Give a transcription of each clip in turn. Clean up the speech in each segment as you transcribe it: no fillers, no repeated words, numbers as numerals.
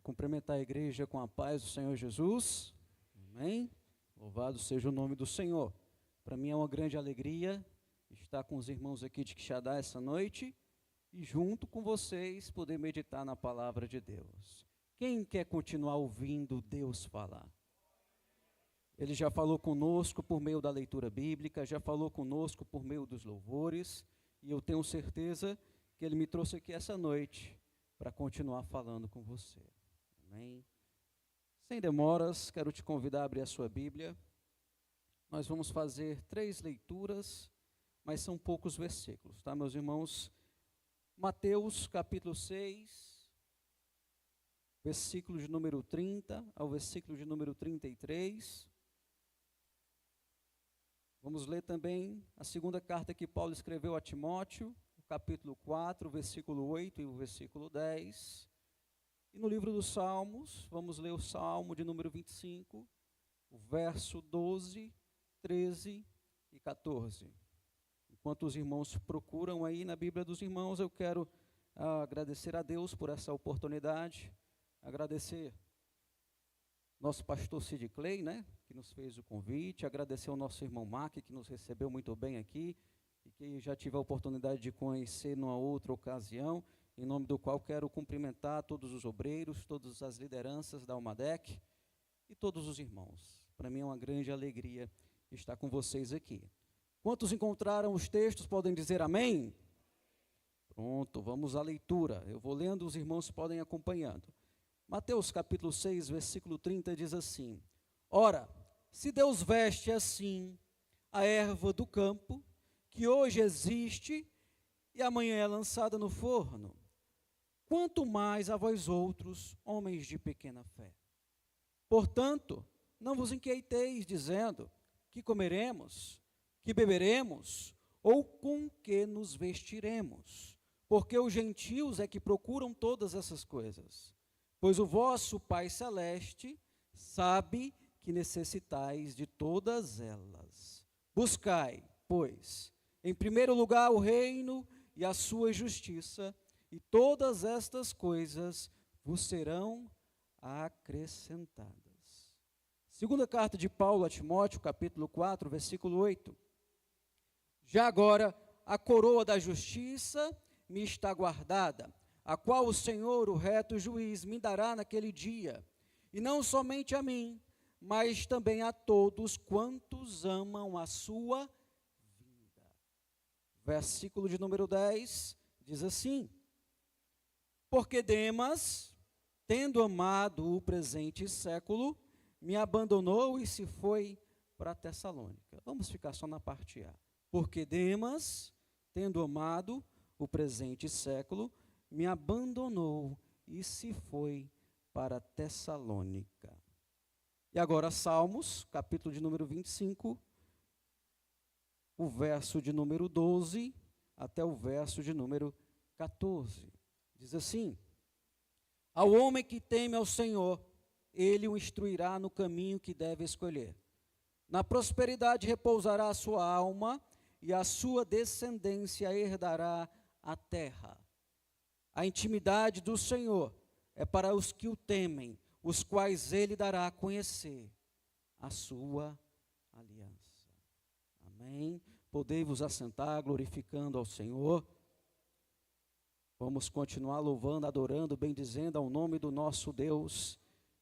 Cumprimentar a igreja com a paz do Senhor Jesus. Amém? Louvado seja o nome do Senhor. Para mim é uma grande alegria estar com os irmãos aqui de Quixadá essa noite e junto com vocês poder meditar na palavra de Deus. Quem quer continuar ouvindo Deus falar? Ele já falou conosco por meio da leitura bíblica, já falou conosco por meio dos louvores, e eu tenho certeza que Ele me trouxe aqui essa noite para continuar falando com você. Amém? Sem demoras, quero te convidar a abrir a sua Bíblia. Nós vamos fazer 3 leituras, mas são poucos versículos, tá, meus irmãos? Mateus, capítulo 6, versículo de número 30 ao versículo de número 33. Vamos ler também a segunda carta que Paulo escreveu a Timóteo, o capítulo 4, versículo 8 e o versículo 10. E no livro dos Salmos, vamos ler o Salmo de número 25, o verso 12, 13 e 14. Enquanto os irmãos procuram aí na Bíblia dos irmãos, eu quero agradecer a Deus por essa oportunidade, agradecer nosso pastor Sid Clay, né, que nos fez o convite, agradecer ao nosso irmão Mark, que nos recebeu muito bem aqui, e que já tive a oportunidade de conhecer numa outra ocasião, em nome do qual quero cumprimentar todos os obreiros, todas as lideranças da Almadec e todos os irmãos. Para mim é uma grande alegria estar com vocês aqui. Quantos encontraram os textos podem dizer amém? Pronto, vamos à leitura. Eu vou lendo, os irmãos podem ir acompanhando. Mateus capítulo 6, versículo 30 diz assim: Ora, se Deus veste assim a erva do campo, que hoje existe e amanhã é lançada no forno, quanto mais a vós outros, homens de pequena fé. Portanto, não vos inquieteis, dizendo, que comeremos, que beberemos, ou com que nos vestiremos, porque os gentios é que procuram todas essas coisas. Pois o vosso Pai Celeste sabe que necessitais de todas elas. Buscai, pois, em primeiro lugar o reino e a sua justiça, e todas estas coisas vos serão acrescentadas. Segunda carta de Paulo a Timóteo, capítulo 4, versículo 8. Já agora a coroa da justiça me está guardada, a qual o Senhor, o reto juiz, me dará naquele dia, e não somente a mim, mas também a todos quantos amam a sua vinda. Versículo de número 10 diz assim: Porque Demas, tendo amado o presente século, me abandonou e se foi para Tessalônica. Vamos ficar só na parte A. Porque Demas, tendo amado o presente século, me abandonou e se foi para Tessalônica. E agora Salmos, capítulo de número 25, o verso de número 12 até o verso de número 14. Diz assim: Ao homem que teme ao Senhor, ele o instruirá no caminho que deve escolher. Na prosperidade repousará a sua alma, e a sua descendência herdará a terra. A intimidade do Senhor é para os que o temem, os quais ele dará a conhecer a sua aliança. Amém? Podei-vos assentar glorificando ao Senhor. Vamos continuar louvando, adorando, bendizendo ao nome do nosso Deus,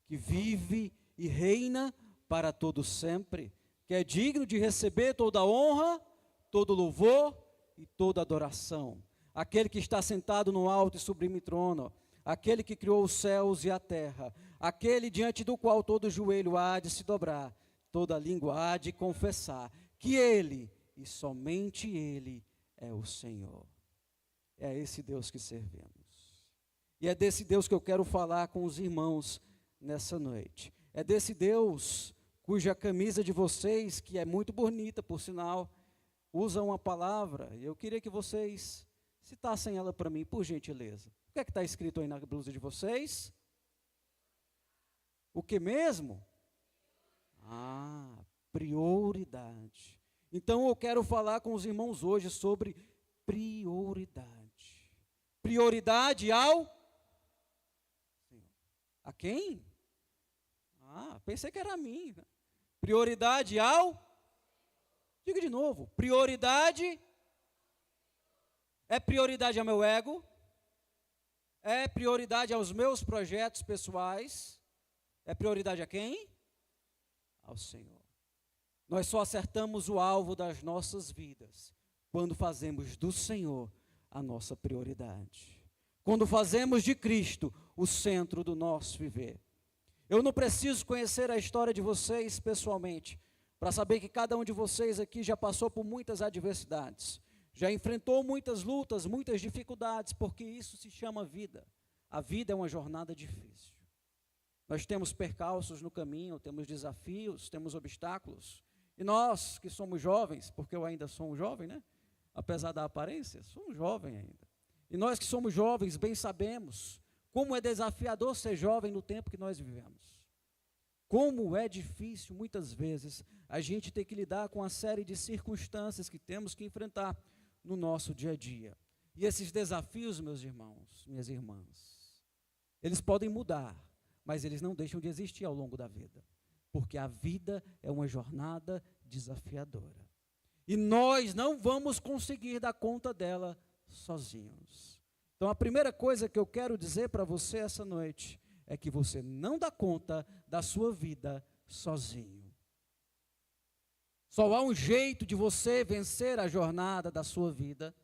que vive e reina para todo sempre, que é digno de receber toda honra, todo louvor e toda adoração. Aquele que está sentado no alto e sublime trono, aquele que criou os céus e a terra, aquele diante do qual todo joelho há de se dobrar, toda língua há de confessar que Ele, e somente Ele, é o Senhor. É a esse Deus que servimos. E é desse Deus que eu quero falar com os irmãos nessa noite. É desse Deus cuja camisa de vocês, que é muito bonita, por sinal, usa uma palavra, e eu queria que vocês citassem ela para mim, por gentileza. O que é que está escrito aí na blusa de vocês? O que mesmo? Prioridade. Então eu quero falar com os irmãos hoje sobre prioridade. Prioridade ao Senhor. A quem? Pensei que era a mim. Prioridade ao... Diga de novo. Prioridade... É prioridade ao meu ego? É prioridade aos meus projetos pessoais? É prioridade a quem? Ao Senhor. Nós só acertamos o alvo das nossas vidas quando fazemos do Senhor a nossa prioridade. Quando fazemos de Cristo o centro do nosso viver. Eu não preciso conhecer a história de vocês pessoalmente, para saber que cada um de vocês aqui já passou por muitas adversidades, já enfrentou muitas lutas, muitas dificuldades, porque isso se chama vida. A vida é uma jornada difícil. Nós temos percalços no caminho, temos desafios, temos obstáculos. E nós que somos jovens, porque eu ainda sou um jovem, né? Apesar da aparência, sou um jovem ainda. E nós que somos jovens bem sabemos como é desafiador ser jovem no tempo que nós vivemos. Como é difícil, muitas vezes, a gente ter que lidar com uma série de circunstâncias que temos que enfrentar no nosso dia a dia. E esses desafios, meus irmãos, minhas irmãs, eles podem mudar, mas eles não deixam de existir ao longo da vida. Porque a vida é uma jornada desafiadora. E nós não vamos conseguir dar conta dela sozinhos. Então, a primeira coisa que eu quero dizer para você essa noite é que você não dá conta da sua vida sozinho. Só há um jeito de você vencer a jornada da sua vida.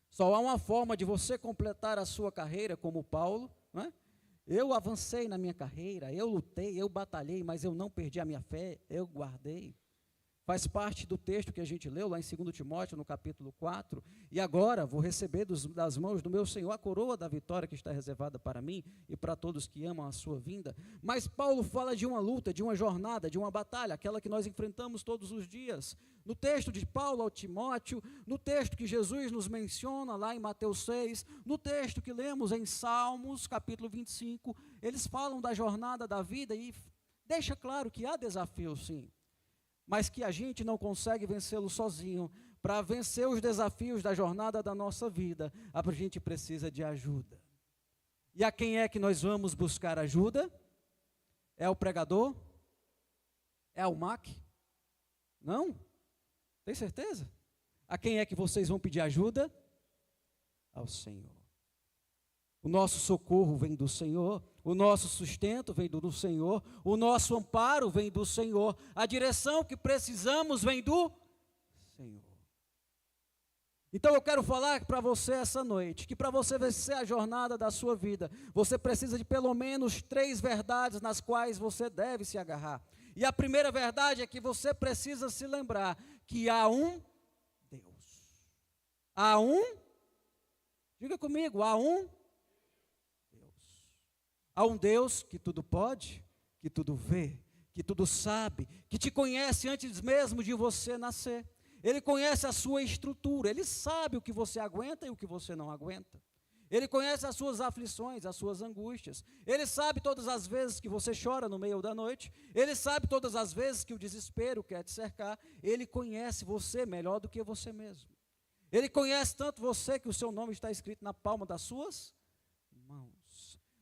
Só há uma forma de você completar a sua carreira, como Paulo, não é? Eu avancei na minha carreira, eu lutei, eu batalhei, mas eu não perdi a minha fé, eu guardei. Faz parte do texto que a gente leu lá em 2 Timóteo, no capítulo 4. E agora vou receber das mãos do meu Senhor a coroa da vitória que está reservada para mim e para todos que amam a sua vinda. Mas Paulo fala de uma luta, de uma jornada, de uma batalha, aquela que nós enfrentamos todos os dias. No texto de Paulo ao Timóteo, no texto que Jesus nos menciona lá em Mateus 6, no texto que lemos em Salmos, capítulo 25, eles falam da jornada da vida e deixa claro que há desafios, sim. Mas que a gente não consegue vencê-lo sozinho. Para vencer os desafios da jornada da nossa vida, a gente precisa de ajuda. E a quem é que nós vamos buscar ajuda? É o pregador? É o MAC? Não? Tem certeza? A quem é que vocês vão pedir ajuda? Ao Senhor. O nosso socorro vem do Senhor, o nosso sustento vem do Senhor, o nosso amparo vem do Senhor, a direção que precisamos vem do Senhor. Então eu quero falar para você essa noite, que para você vencer a jornada da sua vida, você precisa de pelo menos 3 verdades nas quais você deve se agarrar. E a primeira verdade é que você precisa se lembrar que há um Deus. Há um, diga comigo, há um Há um Deus que tudo pode, que tudo vê, que tudo sabe, que te conhece antes mesmo de você nascer. Ele conhece a sua estrutura, Ele sabe o que você aguenta e o que você não aguenta. Ele conhece as suas aflições, as suas angústias. Ele sabe todas as vezes que você chora no meio da noite. Ele sabe todas as vezes que o desespero quer te cercar. Ele conhece você melhor do que você mesmo. Ele conhece tanto você que o seu nome está escrito na palma das suas mãos.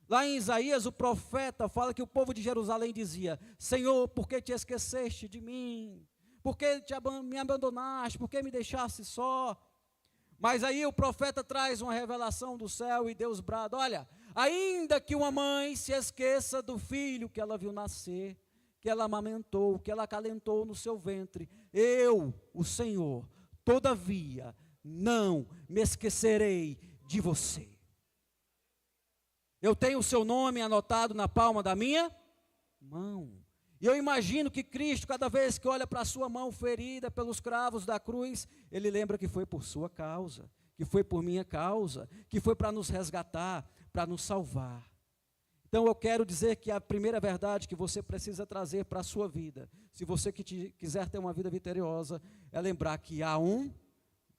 Lá em Isaías, o profeta fala que o povo de Jerusalém dizia: Senhor, por que te esqueceste de mim? Por que me abandonaste? Por que me deixaste só? Mas aí o profeta traz uma revelação do céu e Deus brada: olha, ainda que uma mãe se esqueça do filho que ela viu nascer, que ela amamentou, que ela acalentou no seu ventre, eu, o Senhor, todavia, não me esquecerei de você. Eu tenho o seu nome anotado na palma da minha mão. E eu imagino que Cristo, cada vez que olha para a sua mão ferida pelos cravos da cruz, Ele lembra que foi por sua causa, que foi por minha causa, que foi para nos resgatar, para nos salvar. Então eu quero dizer que a primeira verdade que você precisa trazer para a sua vida, se você quiser ter uma vida vitoriosa, é lembrar que há um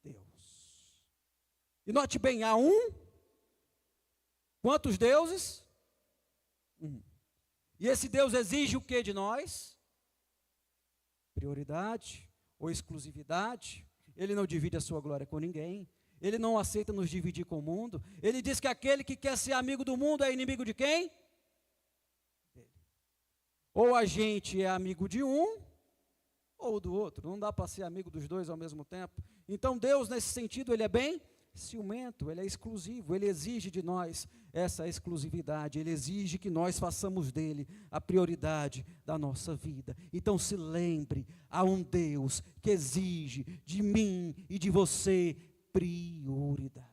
Deus. E note bem, há um. Quantos deuses? E esse Deus exige o que de nós? Prioridade ou exclusividade. Ele não divide a sua glória com ninguém. Ele não aceita nos dividir com o mundo. Ele diz que aquele que quer ser amigo do mundo é inimigo de quem? Ou a gente é amigo de um, ou do outro. Não dá para ser amigo dos dois ao mesmo tempo. Então Deus, nesse sentido, Ele é bem ciumento, Ele é exclusivo, Ele exige de nós essa exclusividade, Ele exige que nós façamos dele a prioridade da nossa vida. Então se lembre, há um Deus que exige de mim e de você prioridade.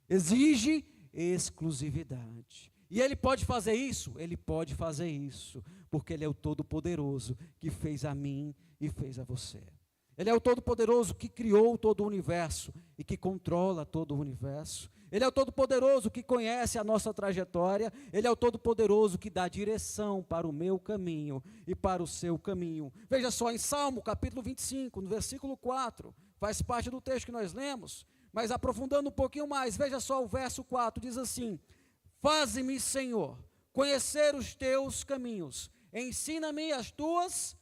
Exige exclusividade. E Ele pode fazer isso? Ele pode fazer isso, porque Ele é o Todo-Poderoso que fez a mim e fez a você. Ele é o Todo-Poderoso que criou todo o universo e que controla todo o universo. Ele é o Todo-Poderoso que conhece a nossa trajetória. Ele é o Todo-Poderoso que dá direção para o meu caminho e para o seu caminho. Veja só, em Salmo capítulo 25, no versículo 4, faz parte do texto que nós lemos, mas aprofundando um pouquinho mais, veja só o verso 4, diz assim: faze-me, Senhor, conhecer os teus caminhos, ensina-me as tuas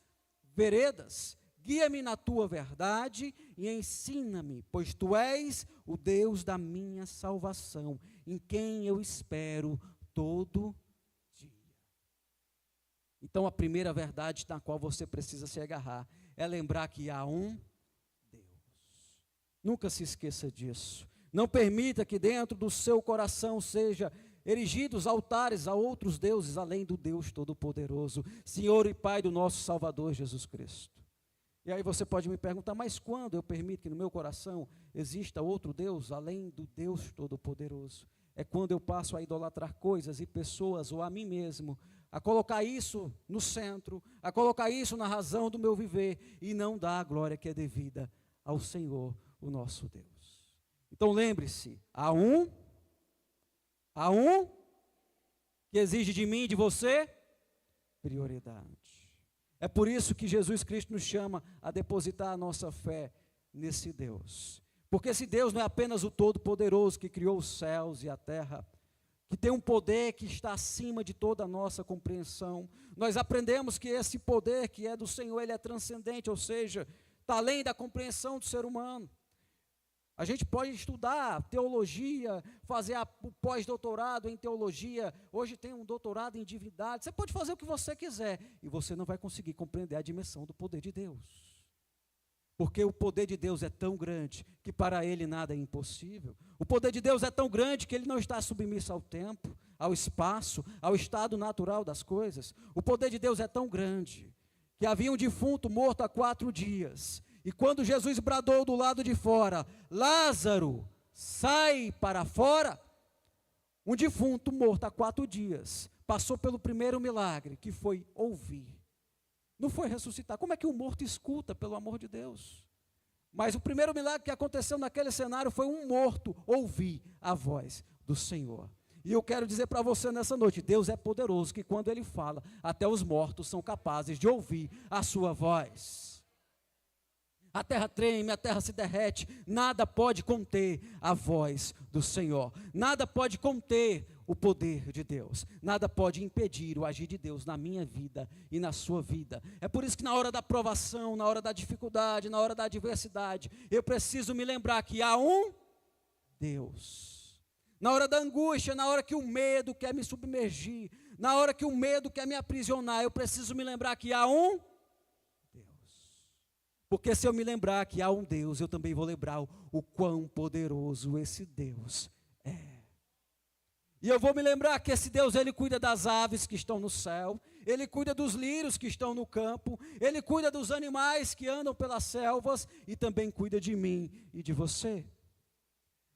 veredas. Guia-me na tua verdade e ensina-me, pois tu és o Deus da minha salvação, em quem eu espero todo dia. Então, a primeira verdade na qual você precisa se agarrar é lembrar que há um Deus. Nunca se esqueça disso. Não permita que dentro do seu coração seja erigidos altares a outros deuses, além do Deus Todo-Poderoso, Senhor e Pai do nosso Salvador Jesus Cristo. E aí você pode me perguntar, mas quando eu permito que no meu coração exista outro Deus, além do Deus Todo-Poderoso? É quando eu passo a idolatrar coisas e pessoas, ou a mim mesmo, a colocar isso no centro, a colocar isso na razão do meu viver, e não dar a glória que é devida ao Senhor, o nosso Deus. Então lembre-se, há um que exige de mim e de você prioridade. É por isso que Jesus Cristo nos chama a depositar a nossa fé nesse Deus. Porque esse Deus não é apenas o Todo-Poderoso que criou os céus e a terra, que tem um poder que está acima de toda a nossa compreensão. Nós aprendemos que esse poder que é do Senhor, ele é transcendente, ou seja, está além da compreensão do ser humano. A gente pode estudar teologia, fazer o pós-doutorado em teologia, hoje tem um doutorado em divindade, você pode fazer o que você quiser, e você não vai conseguir compreender a dimensão do poder de Deus. Porque o poder de Deus é tão grande, que para Ele nada é impossível. O poder de Deus é tão grande, que Ele não está submisso ao tempo, ao espaço, ao estado natural das coisas. O poder de Deus é tão grande, que havia um defunto morto há 4 dias, e quando Jesus bradou do lado de fora, Lázaro, sai para fora, um defunto morto há 4 dias, passou pelo primeiro milagre, que foi ouvir. Não foi ressuscitar. Como é que um morto escuta, pelo amor de Deus? Mas o primeiro milagre que aconteceu naquele cenário foi um morto ouvir a voz do Senhor. E eu quero dizer para você nessa noite, Deus é poderoso, que quando Ele fala, até os mortos são capazes de ouvir a sua voz. A terra treme, a terra se derrete, nada pode conter a voz do Senhor, nada pode conter o poder de Deus, nada pode impedir o agir de Deus na minha vida e na sua vida. É por isso que na hora da provação, na hora da dificuldade, na hora da adversidade, eu preciso me lembrar que há um Deus. Na hora da angústia, na hora que o medo quer me submergir, na hora que o medo quer me aprisionar, eu preciso me lembrar que há um Porque se eu me lembrar que há um Deus, eu também vou lembrar o quão poderoso esse Deus é. E eu vou me lembrar que esse Deus, Ele cuida das aves que estão no céu, Ele cuida dos lírios que estão no campo, Ele cuida dos animais que andam pelas selvas e também cuida de mim e de você.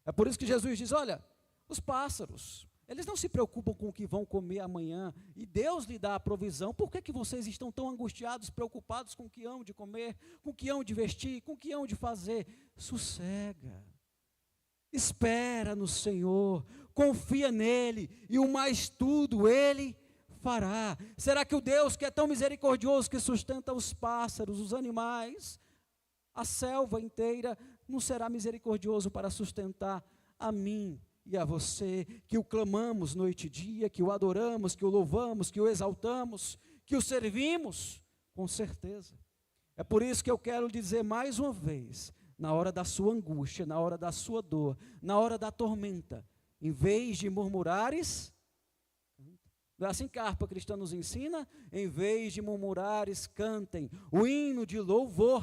É por isso que Jesus diz, olha, os pássaros, eles não se preocupam com o que vão comer amanhã, e Deus lhe dá a provisão. Por que vocês estão tão angustiados, preocupados com o que hão de comer, com o que hão de vestir, com o que hão de fazer? Sossega, espera no Senhor, confia nele, e o mais tudo Ele fará. Será que o Deus que é tão misericordioso, que sustenta os pássaros, os animais, a selva inteira, não será misericordioso para sustentar a mim e a você, que o clamamos noite e dia, que o adoramos, que o louvamos, que o exaltamos, que o servimos? Com certeza. É por isso que eu quero dizer mais uma vez, na hora da sua angústia, na hora da sua dor, na hora da tormenta, em vez de murmurares, Não é assim que a harpa cristã nos ensina? Em vez de murmurares, cantem o hino de louvor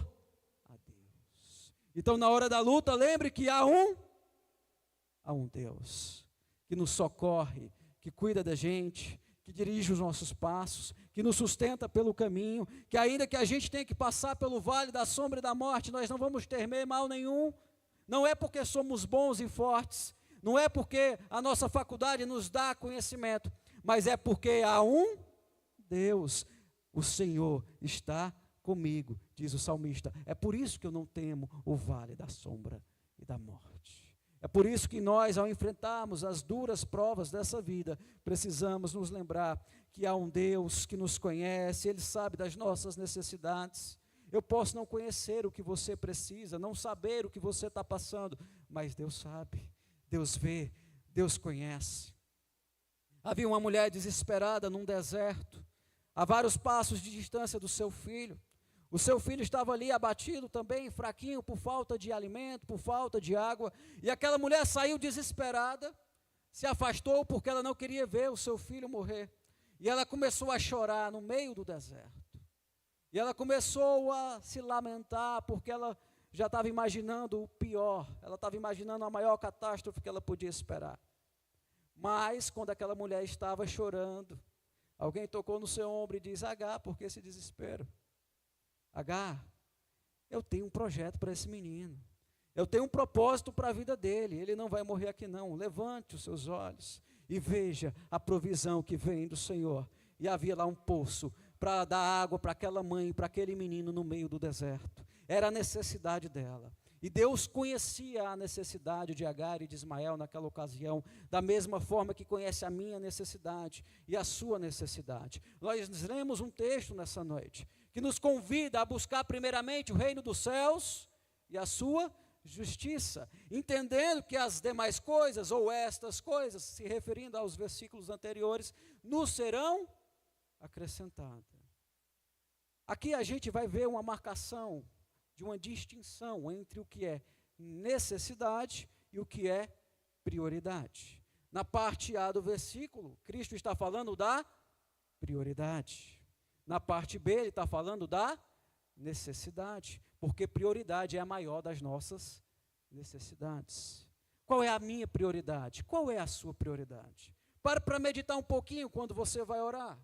a Deus. Então, na hora da luta, lembre que há um Deus que nos socorre, que cuida da gente, que dirige os nossos passos, que nos sustenta pelo caminho, que ainda que a gente tenha que passar pelo vale da sombra e da morte, nós não vamos temer mal nenhum. Não é porque somos bons e fortes, não é porque a nossa faculdade nos dá conhecimento, mas é porque há um Deus, o Senhor está comigo, diz o salmista. É por isso que eu não temo o vale da sombra e da morte. É por isso que nós, ao enfrentarmos as duras provas dessa vida, precisamos nos lembrar que há um Deus que nos conhece, Ele sabe das nossas necessidades. Eu posso não conhecer o que você precisa, não saber o que você está passando, mas Deus sabe, Deus vê, Deus conhece. Havia uma mulher desesperada num deserto, a vários passos de distância do seu filho. O seu filho estava ali abatido também, fraquinho, por falta de alimento, por falta de água. E aquela mulher saiu desesperada, se afastou porque ela não queria ver o seu filho morrer. E ela começou a chorar no meio do deserto. E ela começou a se lamentar porque ela já estava imaginando o pior. Ela estava imaginando a maior catástrofe que ela podia esperar. Mas, quando aquela mulher estava chorando, alguém tocou no seu ombro e disse: Agar, por que esse desespero? Agar, eu tenho um projeto para esse menino. Eu tenho um propósito para a vida dele. Ele não vai morrer aqui não. Levante os seus olhos e veja a provisão que vem do Senhor. E havia lá um poço para dar água para aquela mãe, para aquele menino no meio do deserto. Era a necessidade dela. E Deus conhecia a necessidade de Agar e de Ismael naquela ocasião, da mesma forma que conhece a minha necessidade e a sua necessidade. Nós lemos um texto nessa noite, que nos convida a buscar primeiramente o reino dos céus e a sua justiça, entendendo que as demais coisas, ou estas coisas, se referindo aos versículos anteriores, nos serão acrescentadas. Aqui a gente vai ver uma marcação de uma distinção entre o que é necessidade e o que é prioridade. Na parte A do versículo, Cristo está falando da prioridade. Na parte B, ele está falando da necessidade, porque prioridade é a maior das nossas necessidades. Qual é a minha prioridade? Qual é a sua prioridade? Para meditar um pouquinho quando você vai orar.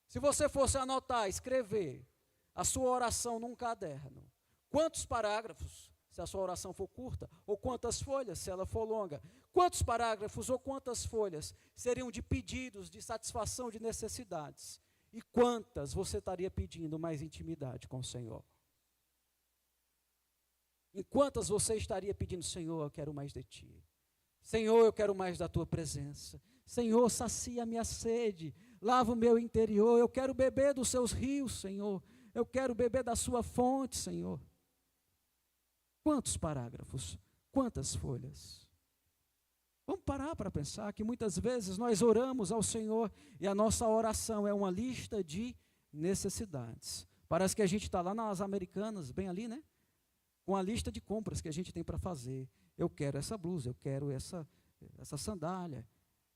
Se você fosse anotar, escrever a sua oração num caderno, quantos parágrafos, se a sua oração for curta, ou quantas folhas, se ela for longa, quantos parágrafos ou quantas folhas seriam de pedidos, de satisfação de necessidades? E quantas você estaria pedindo mais intimidade com o Senhor? Em quantas você estaria pedindo: Senhor, eu quero mais de Ti. Senhor, eu quero mais da Tua presença. Senhor, sacia a minha sede, lava o meu interior. Eu quero beber dos Seus rios, Senhor. Eu quero beber da Sua fonte, Senhor. Quantos parágrafos? Quantas folhas? Vamos parar para pensar que muitas vezes nós oramos ao Senhor e a nossa oração é uma lista de necessidades. Parece que a gente está lá nas Americanas, bem ali, né? Com a lista de compras que a gente tem para fazer. Eu quero essa blusa, eu quero essa sandália,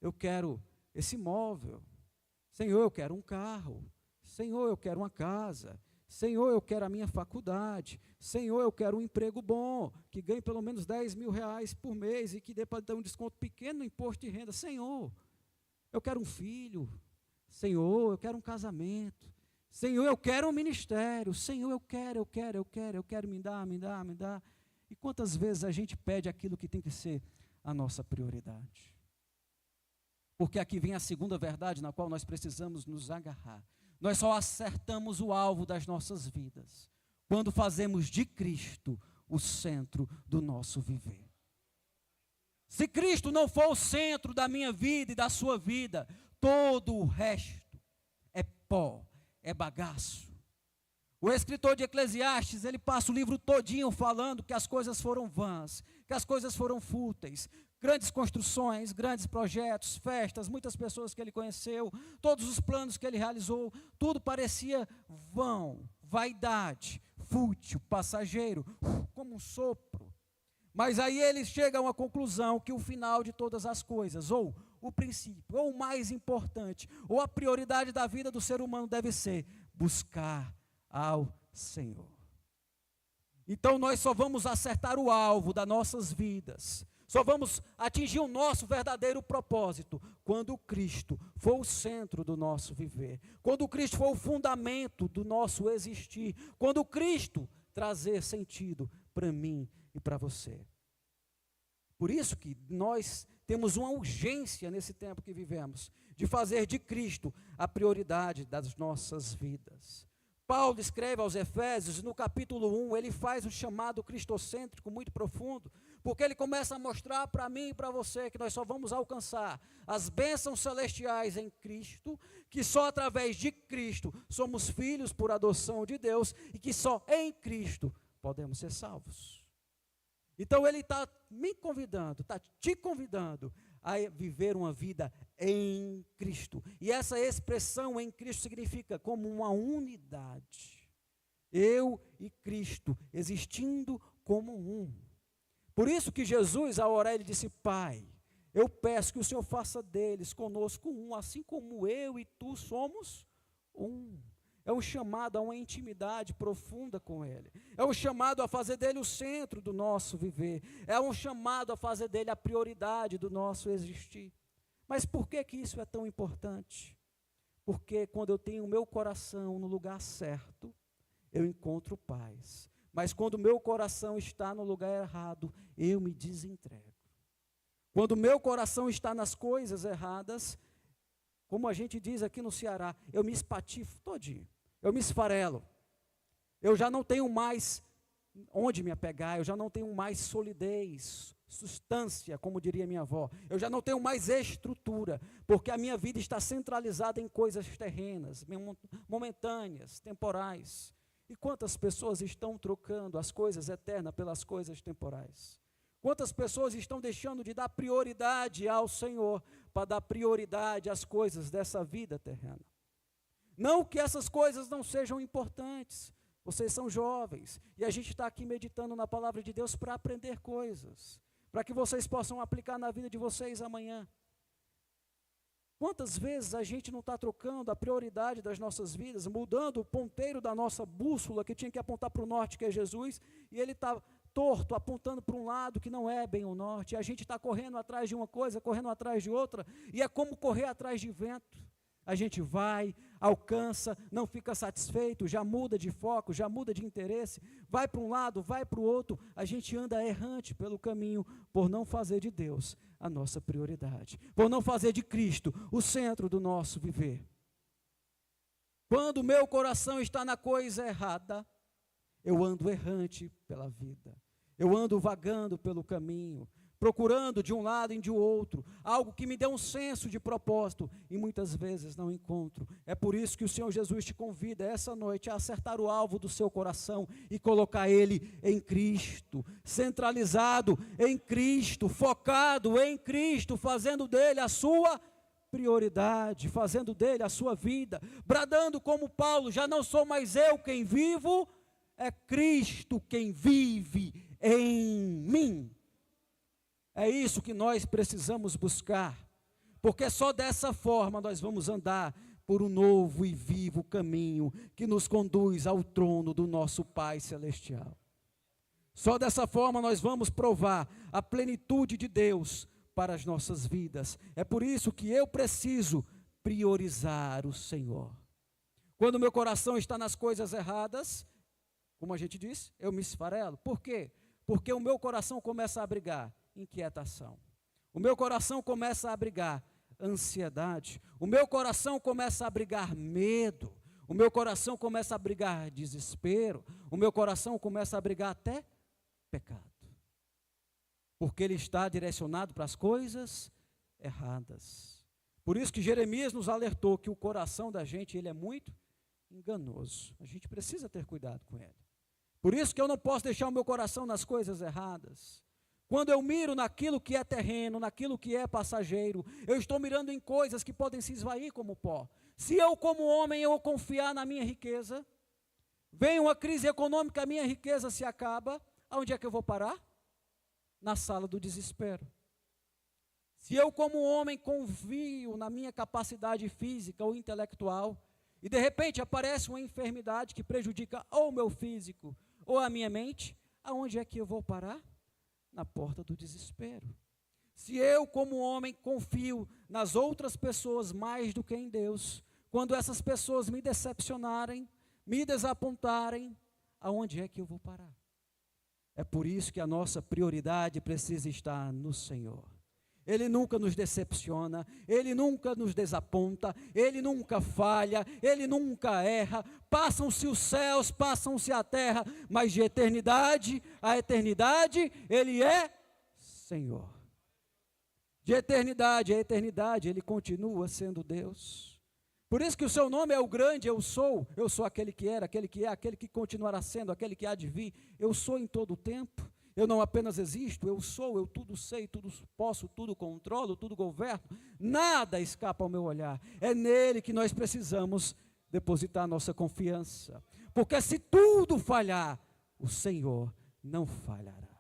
eu quero esse móvel. Senhor, eu quero um carro. Senhor, eu quero uma casa. Senhor, eu quero a minha faculdade. Senhor, eu quero um emprego bom, que ganhe pelo menos 10 mil reais por mês e que dê para dar um desconto pequeno no imposto de renda. Senhor, eu quero um filho. Senhor, eu quero um casamento. Senhor, eu quero um ministério. Senhor, eu quero, me dá. E quantas vezes a gente pede aquilo que tem que ser a nossa prioridade? Porque aqui vem a segunda verdade na qual nós precisamos nos agarrar. Nós só acertamos o alvo das nossas vidas quando fazemos de Cristo o centro do nosso viver. Se Cristo não for o centro da minha vida e da sua vida, todo o resto é pó, é bagaço. O escritor de Eclesiastes, ele passa o livro todinho falando que as coisas foram vãs, que as coisas foram fúteis. Grandes construções, grandes projetos, festas, muitas pessoas que ele conheceu, todos os planos que ele realizou, tudo parecia vão, vaidade, fútil, passageiro, como um sopro. Mas aí ele chega a uma conclusão que o final de todas as coisas, ou o princípio, ou o mais importante, ou a prioridade da vida do ser humano deve ser buscar ao Senhor. Então nós só vamos acertar o alvo das nossas vidas, só vamos atingir o nosso verdadeiro propósito quando Cristo for o centro do nosso viver, quando Cristo for o fundamento do nosso existir, quando Cristo trazer sentido para mim e para você. Por isso que nós temos uma urgência nesse tempo que vivemos, de fazer de Cristo a prioridade das nossas vidas. Paulo escreve aos Efésios, no capítulo 1, ele faz um chamado cristocêntrico muito profundo, porque ele começa a mostrar para mim e para você que nós só vamos alcançar as bênçãos celestiais em Cristo, que só através de Cristo somos filhos por adoção de Deus e que só em Cristo podemos ser salvos. Então ele está me convidando, está te convidando a viver uma vida em Cristo. E essa expressão em Cristo significa como uma unidade. Eu e Cristo existindo como um. Por isso que Jesus, ao orar, ele disse: Pai, eu peço que o Senhor faça deles conosco um, assim como eu e tu somos um. É um chamado a uma intimidade profunda com Ele. É um chamado a fazer dele o centro do nosso viver. É um chamado a fazer dele a prioridade do nosso existir. Mas por que que isso é tão importante? Porque quando eu tenho o meu coração no lugar certo, eu encontro paz. Mas quando o meu coração está no lugar errado, eu me desentrego. Quando o meu coração está nas coisas erradas, como a gente diz aqui no Ceará, eu me espatifo todinho, eu me esfarelo, eu já não tenho mais onde me apegar, eu já não tenho mais solidez, substância, como diria minha avó, eu já não tenho mais estrutura, porque a minha vida está centralizada em coisas terrenas, momentâneas, temporais. E quantas pessoas estão trocando as coisas eternas pelas coisas temporais? Quantas pessoas estão deixando de dar prioridade ao Senhor para dar prioridade às coisas dessa vida terrena? Não que essas coisas não sejam importantes, vocês são jovens, e a gente está aqui meditando na palavra de Deus para aprender coisas, para que vocês possam aplicar na vida de vocês amanhã. Quantas vezes a gente não está trocando a prioridade das nossas vidas, mudando o ponteiro da nossa bússola, que tinha que apontar para o norte, que é Jesus, e ele está torto, apontando para um lado que não é bem o norte, e a gente está correndo atrás de uma coisa, correndo atrás de outra, e é como correr atrás de vento. A gente vai, alcança, não fica satisfeito, já muda de foco, já muda de interesse, vai para um lado, vai para o outro, a gente anda errante pelo caminho, por não fazer de Deus a nossa prioridade, por não fazer de Cristo o centro do nosso viver. Quando o meu coração está na coisa errada, eu ando errante pela vida, eu ando vagando pelo caminho, procurando de um lado e de outro, algo que me dê um senso de propósito, e muitas vezes não encontro. É por isso que o Senhor Jesus te convida essa noite a acertar o alvo do seu coração e colocar ele em Cristo, centralizado em Cristo, focado em Cristo, fazendo dele a sua prioridade, fazendo dele a sua vida, bradando como Paulo: já não sou mais eu quem vivo, é Cristo quem vive em mim. É isso que nós precisamos buscar, porque só dessa forma nós vamos andar por um novo e vivo caminho que nos conduz ao trono do nosso Pai Celestial. Só dessa forma nós vamos provar a plenitude de Deus para as nossas vidas. É por isso que eu preciso priorizar o Senhor. Quando meu coração está nas coisas erradas, como a gente disse, eu me esfarelo. Por quê? Porque o meu coração começa a abrigar inquietação. O meu coração começa a abrigar ansiedade. O meu coração começa a abrigar medo. O meu coração começa a abrigar desespero. O meu coração começa a abrigar até pecado. Porque ele está direcionado para as coisas erradas. Por isso que Jeremias nos alertou que o coração da gente, ele é muito enganoso. A gente precisa ter cuidado com ele. Por isso que eu não posso deixar o meu coração nas coisas erradas. Quando eu miro naquilo que é terreno, naquilo que é passageiro, eu estou mirando em coisas que podem se esvair como pó. Se eu, como homem, eu confiar na minha riqueza, vem uma crise econômica, a minha riqueza se acaba, aonde é que eu vou parar? Na sala do desespero. Se eu, como homem, confio na minha capacidade física ou intelectual, e de repente aparece uma enfermidade que prejudica ou o meu físico ou a minha mente, aonde é que eu vou parar? Na porta do desespero. Se eu, como homem, confio nas outras pessoas mais do que em Deus, quando essas pessoas me decepcionarem, me desapontarem, aonde é que eu vou parar? É por isso que a nossa prioridade precisa estar no Senhor. Ele nunca nos decepciona, Ele nunca nos desaponta, Ele nunca falha, Ele nunca erra. Passam-se os céus, passam-se a terra, mas de eternidade a eternidade, Ele é Senhor. De eternidade a eternidade, Ele continua sendo Deus. Por isso que o seu nome é o grande eu sou aquele que era, aquele que é, aquele que continuará sendo, aquele que há de vir. Eu sou em todo o tempo. Eu não apenas existo, eu sou, eu tudo sei, tudo posso, tudo controlo, tudo governo, nada escapa ao meu olhar. É nele que nós precisamos depositar nossa confiança, porque se tudo falhar, o Senhor não falhará.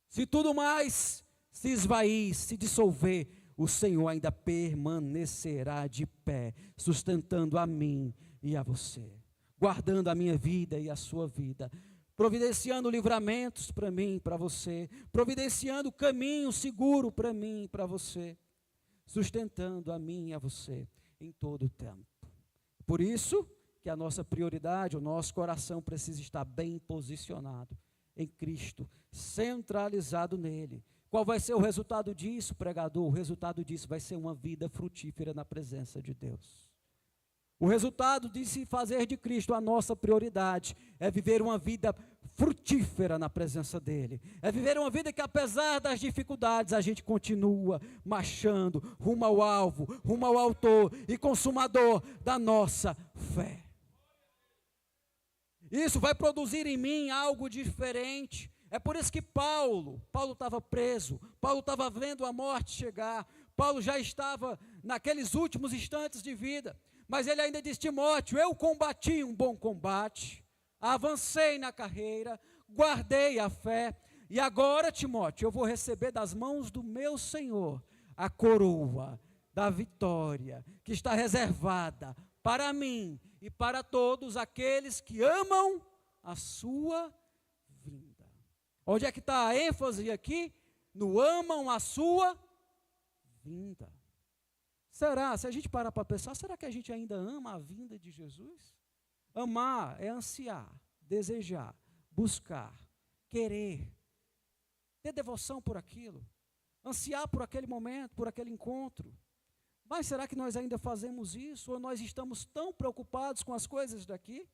Se tudo mais se esvair, se dissolver, o Senhor ainda permanecerá de pé, sustentando a mim e a você, guardando a minha vida e a sua vida, providenciando livramentos para mim e para você, providenciando caminho seguro para mim e para você, sustentando a mim e a você em todo o tempo. Por isso que a nossa prioridade, o nosso coração precisa estar bem posicionado em Cristo, centralizado nele. Qual vai ser o resultado disso, pregador? O resultado disso vai ser uma vida frutífera na presença de Deus. O resultado de se fazer de Cristo a nossa prioridade é viver uma vida frutífera na presença dEle. É viver uma vida que, apesar das dificuldades, a gente continua marchando rumo ao alvo, rumo ao autor e consumador da nossa fé. Isso vai produzir em mim algo diferente. É por isso que Paulo estava preso, Paulo estava vendo a morte chegar, Paulo já estava naqueles últimos instantes de vida. Mas ele ainda diz: Timóteo, eu combati um bom combate, avancei na carreira, guardei a fé, e agora, Timóteo, eu vou receber das mãos do meu Senhor a coroa da vitória, que está reservada para mim e para todos aqueles que amam a sua vinda. Onde é que está a ênfase aqui? No amam a sua vinda. Será, se a gente parar para pensar, será que a gente ainda ama a vinda de Jesus? Amar é ansiar, desejar, buscar, querer, ter devoção por aquilo, ansiar por aquele momento, por aquele encontro. Mas será que nós ainda fazemos isso? Ou nós estamos tão preocupados com as coisas daqui,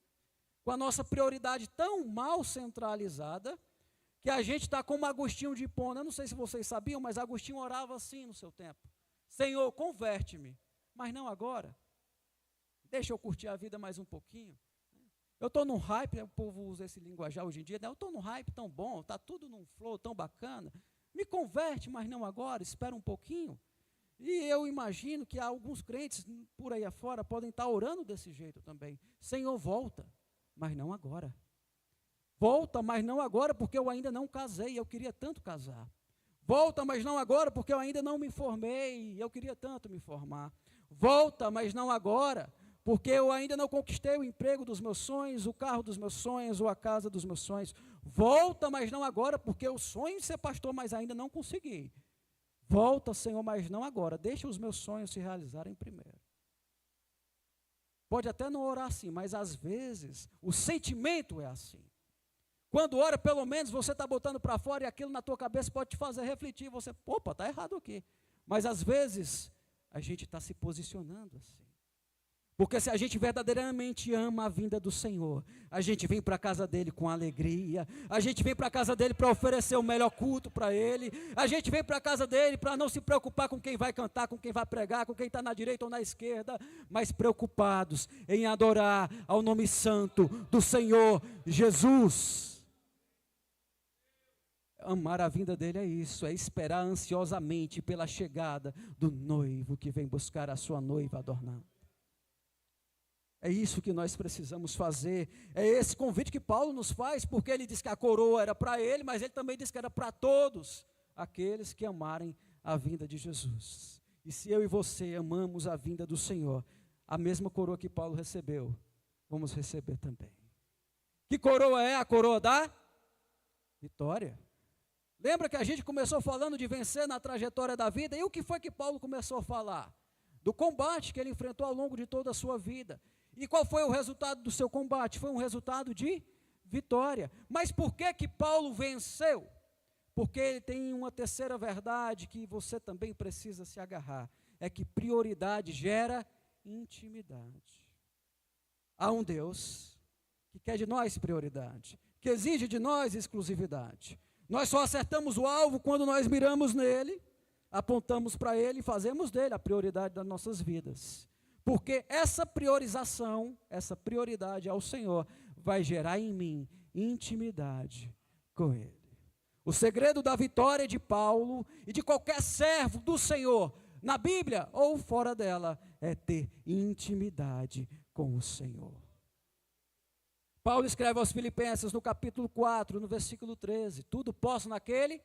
com a nossa prioridade tão mal centralizada, que a gente está como Agostinho de Hipona. Eu não sei se vocês sabiam, mas Agostinho orava assim no seu tempo: Senhor, converte-me, mas não agora. Deixa eu curtir a vida mais um pouquinho. Eu estou num hype, o povo usa esse linguajar hoje em dia, né? Eu estou num hype tão bom, está tudo num flow tão bacana. Me converte, mas não agora, espera um pouquinho. E eu imagino que alguns crentes por aí afora podem estar orando desse jeito também. Senhor, volta, mas não agora. Volta, mas não agora, porque eu ainda não casei, eu queria tanto casar. Volta, mas não agora, porque eu ainda não me formei, eu queria tanto me formar. Volta, mas não agora, porque eu ainda não conquistei o emprego dos meus sonhos, o carro dos meus sonhos, ou a casa dos meus sonhos. Volta, mas não agora, porque eu sonho em ser pastor, mas ainda não consegui. Volta, Senhor, mas não agora, deixa os meus sonhos se realizarem primeiro. Pode até não orar assim, mas às vezes o sentimento é assim. Quando ora, pelo menos você está botando para fora e aquilo na tua cabeça pode te fazer refletir. Você, opa, está errado aqui. Mas às vezes a gente está se posicionando assim. Porque se a gente verdadeiramente ama a vinda do Senhor, a gente vem para a casa dele com alegria, a gente vem para a casa dele para oferecer o melhor culto para ele, a gente vem para a casa dele para não se preocupar com quem vai cantar, com quem vai pregar, com quem está na direita ou na esquerda, mas preocupados em adorar ao nome santo do Senhor Jesus. Amar a vinda dele é isso, é esperar ansiosamente pela chegada do noivo que vem buscar a sua noiva adornada. É isso que nós precisamos fazer, é esse convite que Paulo nos faz, porque ele diz que a coroa era para ele, mas ele também diz que era para todos aqueles que amarem a vinda de Jesus. E se eu e você amamos a vinda do Senhor, a mesma coroa que Paulo recebeu, vamos receber também. Que coroa é? A coroa da vitória. Lembra que a gente começou falando de vencer na trajetória da vida? E o que foi que Paulo começou a falar? Do combate que ele enfrentou ao longo de toda a sua vida. E qual foi o resultado do seu combate? Foi um resultado de vitória. Mas por que que Paulo venceu? Porque ele tem uma terceira verdade que você também precisa se agarrar. É que prioridade gera intimidade. Há um Deus que quer de nós prioridade, que exige de nós exclusividade. Nós só acertamos o alvo quando nós miramos nele, apontamos para ele e fazemos dele a prioridade das nossas vidas. Porque essa priorização, essa prioridade ao Senhor, vai gerar em mim intimidade com ele. O segredo da vitória de Paulo e de qualquer servo do Senhor, na Bíblia ou fora dela, é ter intimidade com o Senhor. Paulo escreve aos Filipenses no capítulo 4, no versículo 13, tudo posso naquele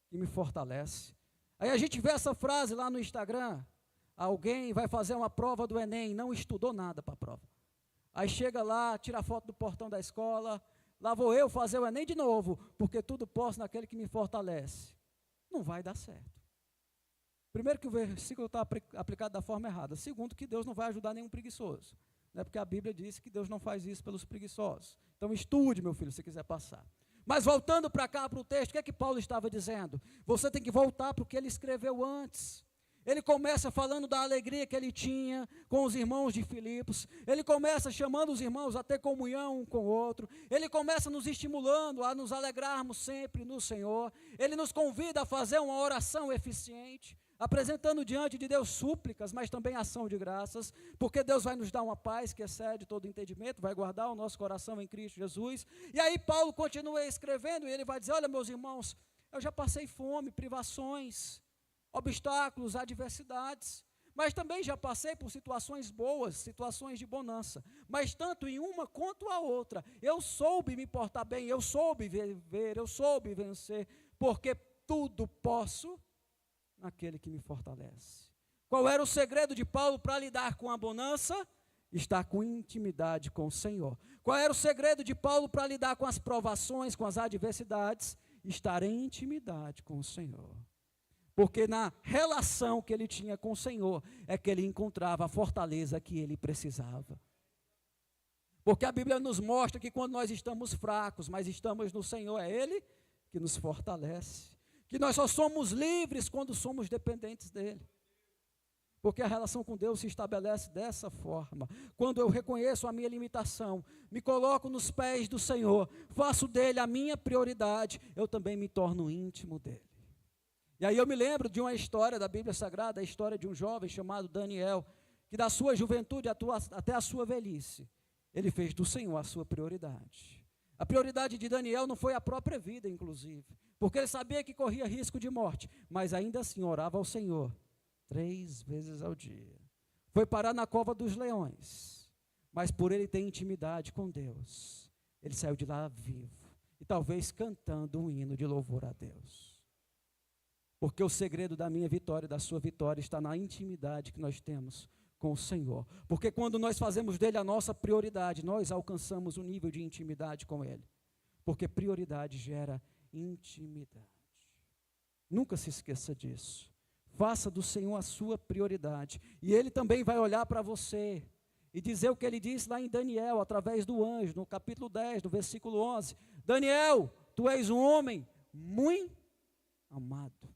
que me fortalece. Aí a gente vê essa frase lá no Instagram, alguém vai fazer uma prova do Enem, não estudou nada para a prova. Aí chega lá, tira a foto do portão da escola, lá vou eu fazer o Enem de novo, porque tudo posso naquele que me fortalece. Não vai dar certo. Primeiro que o versículo está aplicado da forma errada. Segundo que Deus não vai ajudar nenhum preguiçoso. Né? Porque a Bíblia diz que Deus não faz isso pelos preguiçosos. Então estude, meu filho, se quiser passar. Mas voltando para cá, para o texto, o que é que Paulo estava dizendo? Você tem que voltar para o que ele escreveu antes. Ele começa falando da alegria que ele tinha com os irmãos de Filipos. Ele começa chamando os irmãos a ter comunhão um com o outro. Ele começa nos estimulando a nos alegrarmos sempre no Senhor. Ele nos convida a fazer uma oração eficiente, apresentando diante de Deus súplicas, mas também ação de graças, porque Deus vai nos dar uma paz que excede todo entendimento, vai guardar o nosso coração em Cristo Jesus. E aí Paulo continua escrevendo e ele vai dizer, olha meus irmãos, eu já passei fome, privações, obstáculos, adversidades, mas também já passei por situações boas, situações de bonança, mas tanto em uma quanto a outra, eu soube me portar bem, eu soube viver, eu soube vencer, porque tudo posso naquele que me fortalece. Qual era o segredo de Paulo para lidar com a bonança? Estar com intimidade com o Senhor. Qual era o segredo de Paulo para lidar com as provações, com as adversidades? Estar em intimidade com o Senhor. Porque na relação que ele tinha com o Senhor, é que ele encontrava a fortaleza que ele precisava. Porque a Bíblia nos mostra que quando nós estamos fracos, mas estamos no Senhor, é Ele que nos fortalece. Que nós só somos livres quando somos dependentes dEle. Porque a relação com Deus se estabelece dessa forma. Quando eu reconheço a minha limitação, me coloco nos pés do Senhor, faço dEle a minha prioridade, eu também me torno íntimo dEle. E aí eu me lembro de uma história da Bíblia Sagrada, a história de um jovem chamado Daniel, que da sua juventude até a sua velhice, ele fez do Senhor a sua prioridade. A prioridade de Daniel não foi a própria vida, inclusive, porque ele sabia que corria risco de morte, mas ainda assim orava ao Senhor 3 vezes ao dia. Foi parar na cova dos leões, mas por ele ter intimidade com Deus, ele saiu de lá vivo, e talvez cantando um hino de louvor a Deus. Porque o segredo da minha vitória e da sua vitória está na intimidade que nós temos com o Senhor. Porque quando nós fazemos dele a nossa prioridade, nós alcançamos um nível de intimidade com ele. Porque prioridade gera intimidade. Nunca se esqueça disso. Faça do Senhor a sua prioridade. E ele também vai olhar para você e dizer o que ele disse lá em Daniel, através do anjo, no capítulo 10, no versículo 11. Daniel, tu és um homem muito amado.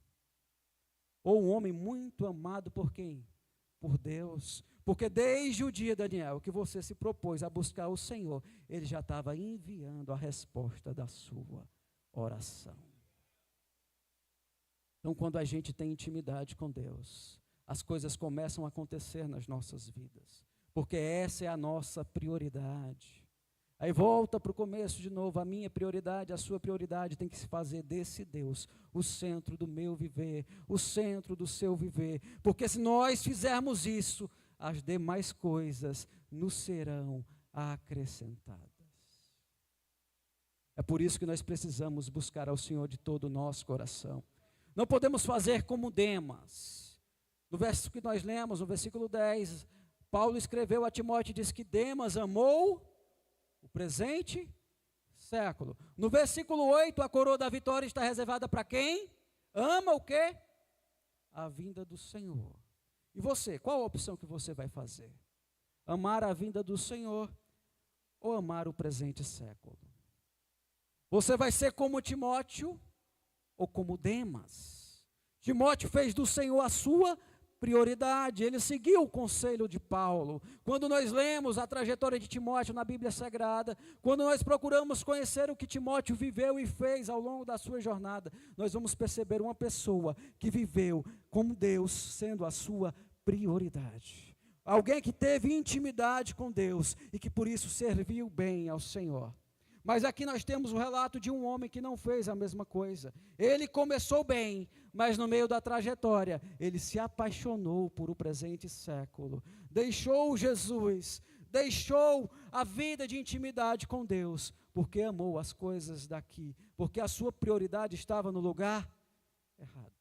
Ou um homem muito amado por quem? Por Deus. Porque desde o dia, Daniel, que você se propôs a buscar o Senhor, Ele já estava enviando a resposta da sua oração. Então, quando a gente tem intimidade com Deus, as coisas começam a acontecer nas nossas vidas. Porque essa é a nossa prioridade. Aí volta para o começo de novo, a minha prioridade, a sua prioridade tem que se fazer desse Deus, o centro do meu viver, o centro do seu viver, porque se nós fizermos isso, as demais coisas nos serão acrescentadas. É por isso que nós precisamos buscar ao Senhor de todo o nosso coração. Não podemos fazer como Demas. No verso que nós lemos, no versículo 10, Paulo escreveu a Timóteo e disse que Demas amou o presente século. No versículo 8, a coroa da vitória está reservada para quem? Ama o quê? A vinda do Senhor. E você, qual a opção que você vai fazer? Amar a vinda do Senhor ou amar o presente século? Você vai ser como Timóteo ou como Demas? Timóteo fez do Senhor a sua prioridade, ele seguiu o conselho de Paulo. Quando nós lemos a trajetória de Timóteo na Bíblia Sagrada, quando nós procuramos conhecer o que Timóteo viveu e fez ao longo da sua jornada, nós vamos perceber uma pessoa que viveu com Deus sendo a sua prioridade. Alguém que teve intimidade com Deus e que por isso serviu bem ao Senhor. Mas aqui nós temos o relato de um homem que não fez a mesma coisa. Ele começou bem, mas no meio da trajetória, ele se apaixonou por o presente século. Deixou Jesus, deixou a vida de intimidade com Deus, porque amou as coisas daqui, porque a sua prioridade estava no lugar errado.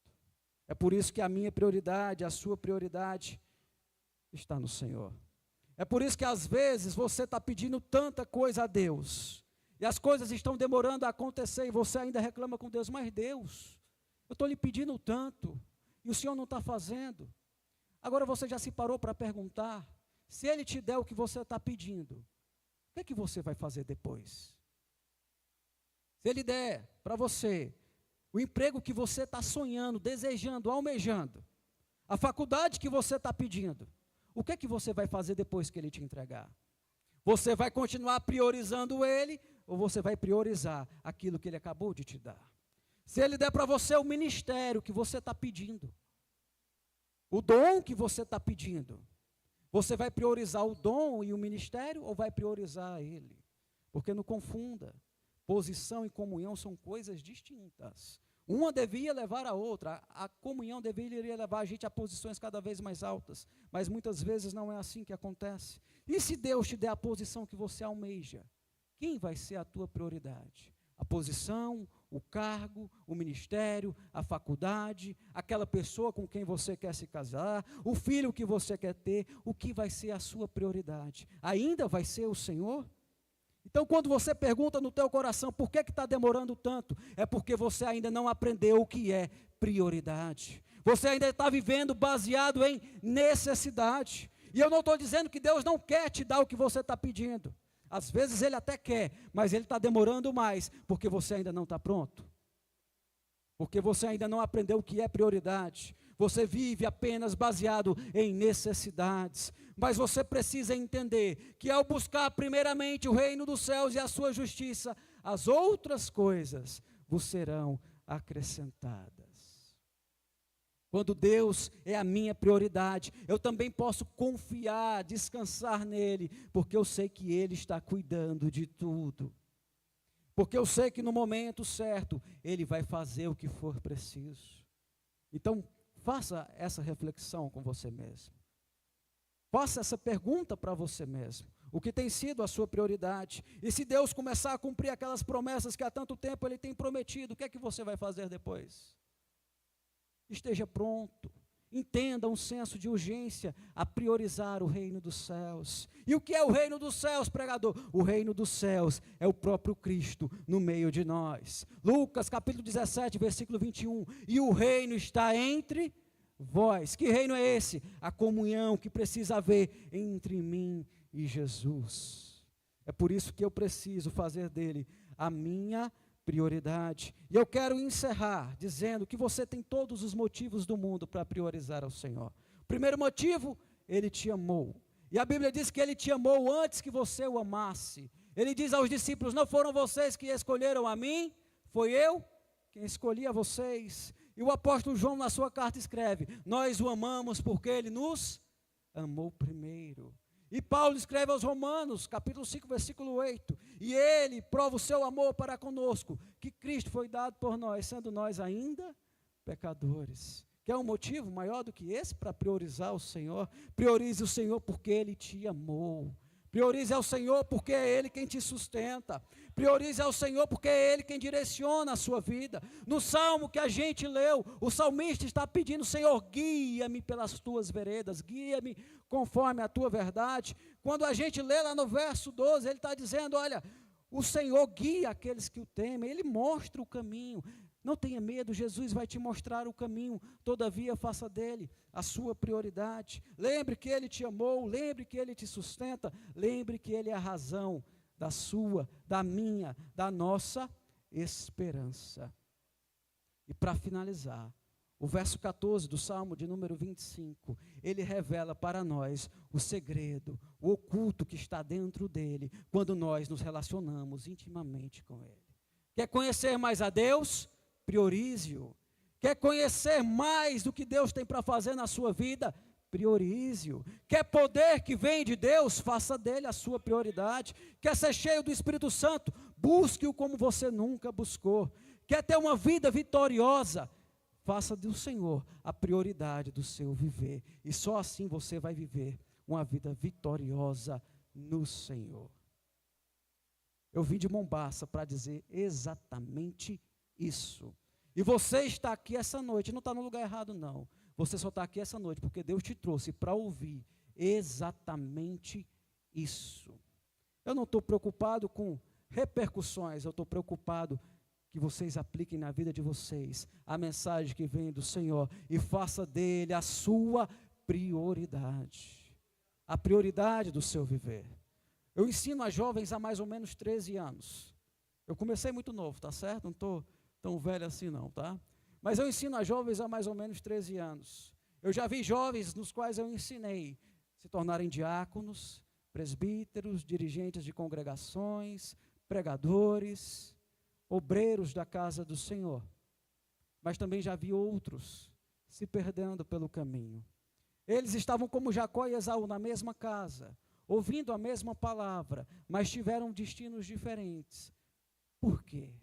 É por isso que a minha prioridade, a sua prioridade está no Senhor. É por isso que às vezes você está pedindo tanta coisa a Deus, e as coisas estão demorando a acontecer, e você ainda reclama com Deus, mas Deus, eu estou lhe pedindo tanto, e o Senhor não está fazendo. Agora você já se parou para perguntar, se Ele te der o que você está pedindo, o que é que você vai fazer depois? Se Ele der para você o emprego que você está sonhando, desejando, almejando, a faculdade que você está pedindo, o que é que você vai fazer depois que Ele te entregar? Você vai continuar priorizando Ele, ou você vai priorizar aquilo que Ele acabou de te dar? Se Ele der para você o ministério que você está pedindo, o dom que você está pedindo, você vai priorizar o dom e o ministério, ou vai priorizar Ele? Porque não confunda, posição e comunhão são coisas distintas. Uma devia levar a outra, a comunhão deveria levar a gente a posições cada vez mais altas, mas muitas vezes não é assim que acontece. E se Deus te der a posição que você almeja, quem vai ser a tua prioridade? A posição, o cargo, o ministério, a faculdade, aquela pessoa com quem você quer se casar, o filho que você quer ter, o que vai ser a sua prioridade? Ainda vai ser o Senhor? Então, quando você pergunta no teu coração, por que está demorando tanto? É porque você ainda não aprendeu o que é prioridade. Você ainda está vivendo baseado em necessidade. E eu não estou dizendo que Deus não quer te dar o que você está pedindo. Às vezes Ele até quer, mas Ele está demorando mais, porque você ainda não está pronto. Porque você ainda não aprendeu o que é prioridade. Você vive apenas baseado em necessidades. Mas você precisa entender que ao buscar primeiramente o reino dos céus e a sua justiça, as outras coisas vos serão acrescentadas. Quando Deus é a minha prioridade, eu também posso confiar, descansar nele, porque eu sei que Ele está cuidando de tudo. Porque eu sei que no momento certo, Ele vai fazer o que for preciso. Então, faça essa reflexão com você mesmo. Faça essa pergunta para você mesmo. O que tem sido a sua prioridade? E se Deus começar a cumprir aquelas promessas que há tanto tempo Ele tem prometido, o que é que você vai fazer depois? Esteja pronto. Entenda um senso de urgência a priorizar o reino dos céus. E o que é o reino dos céus, pregador? O reino dos céus é o próprio Cristo no meio de nós. Lucas capítulo 17, versículo 21. E o reino está entre vós. Que reino é esse? A comunhão que precisa haver entre mim e Jesus. É por isso que eu preciso fazer dele a minha prioridade. E eu quero encerrar dizendo que você tem todos os motivos do mundo para priorizar ao Senhor. Primeiro motivo, Ele te amou. E a Bíblia diz que Ele te amou antes que você o amasse. Ele diz aos discípulos, não foram vocês que escolheram a mim, foi eu quem escolhi a vocês. E o apóstolo João na sua carta escreve, nós o amamos porque Ele nos amou primeiro. E Paulo escreve aos Romanos, capítulo 5, versículo 8, e ele prova o seu amor para conosco, que Cristo foi dado por nós, sendo nós ainda pecadores. Quer um motivo maior do que esse para priorizar o Senhor? Priorize o Senhor porque Ele te amou. Priorize ao Senhor, porque é Ele quem te sustenta. Priorize ao Senhor, porque é Ele quem direciona a sua vida. No salmo que a gente leu, o salmista está pedindo: Senhor, guia-me pelas tuas veredas, guia-me conforme a tua verdade. Quando a gente lê lá no verso 12, ele está dizendo: olha, o Senhor guia aqueles que o temem, Ele mostra o caminho. Não tenha medo, Jesus vai te mostrar o caminho, todavia faça dele a sua prioridade. Lembre que Ele te amou, lembre que Ele te sustenta, lembre que Ele é a razão da sua, da minha, da nossa esperança. E para finalizar, o verso 14 do Salmo de número 25, ele revela para nós o segredo, o oculto que está dentro dele, quando nós nos relacionamos intimamente com Ele. Quer conhecer mais a Deus? Priorize-o. Quer conhecer mais do que Deus tem para fazer na sua vida? Priorize-o. Quer poder que vem de Deus? Faça dele a sua prioridade. Quer ser cheio do Espírito Santo? Busque-o como você nunca buscou. Quer ter uma vida vitoriosa? Faça do Senhor a prioridade do seu viver. E só assim você vai viver uma vida vitoriosa no Senhor. Eu vim de Mombaça para dizer exatamente isso. E você está aqui essa noite, não está no lugar errado não. Você só está aqui essa noite porque Deus te trouxe para ouvir exatamente isso. Eu não estou preocupado com repercussões, eu estou preocupado que vocês apliquem na vida de vocês a mensagem que vem do Senhor e faça dele a sua prioridade. A prioridade do seu viver. Eu ensino a jovens há mais ou menos 13 anos. Eu comecei muito novo, tá certo? Não estou tão velho assim não, tá? Mas eu ensino a jovens há mais ou menos 13 anos. Eu já vi jovens nos quais eu ensinei se tornarem diáconos, presbíteros, dirigentes de congregações, pregadores, obreiros da casa do Senhor. Mas também já vi outros se perdendo pelo caminho. Eles estavam como Jacó e Esaú na mesma casa, ouvindo a mesma palavra, mas tiveram destinos diferentes. Por quê?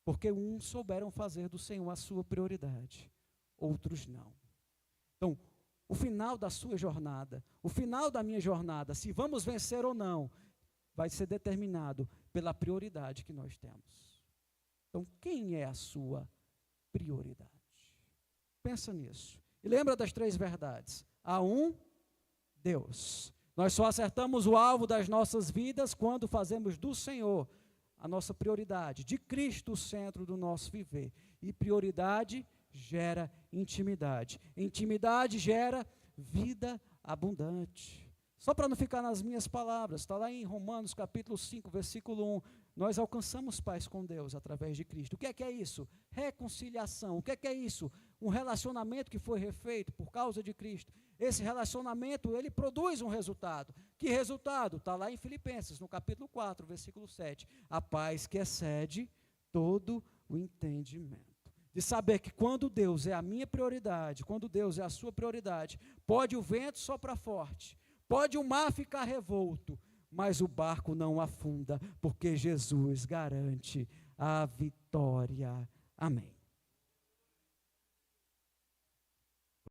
Porque uns souberam fazer do Senhor a sua prioridade, outros não. Então, o final da sua jornada, o final da minha jornada, se vamos vencer ou não, vai ser determinado pela prioridade que nós temos. Então, quem é a sua prioridade? Pensa nisso. E lembra das 3 verdades. Há um Deus. Nós só acertamos o alvo das nossas vidas quando fazemos do Senhor a nossa prioridade, de Cristo o centro do nosso viver. E prioridade gera intimidade. Intimidade gera vida abundante. Só para não ficar nas minhas palavras, está lá em Romanos capítulo 5, versículo 1. Nós alcançamos paz com Deus através de Cristo. O que é isso? Reconciliação. O que é isso? Um relacionamento que foi refeito por causa de Cristo. Esse relacionamento, ele produz um resultado. Que resultado? Está lá em Filipenses, no capítulo 4, versículo 7. A paz que excede todo o entendimento. De saber que quando Deus é a minha prioridade, quando Deus é a sua prioridade, pode o vento soprar forte, pode o mar ficar revolto, mas o barco não afunda, porque Jesus garante a vitória. Amém.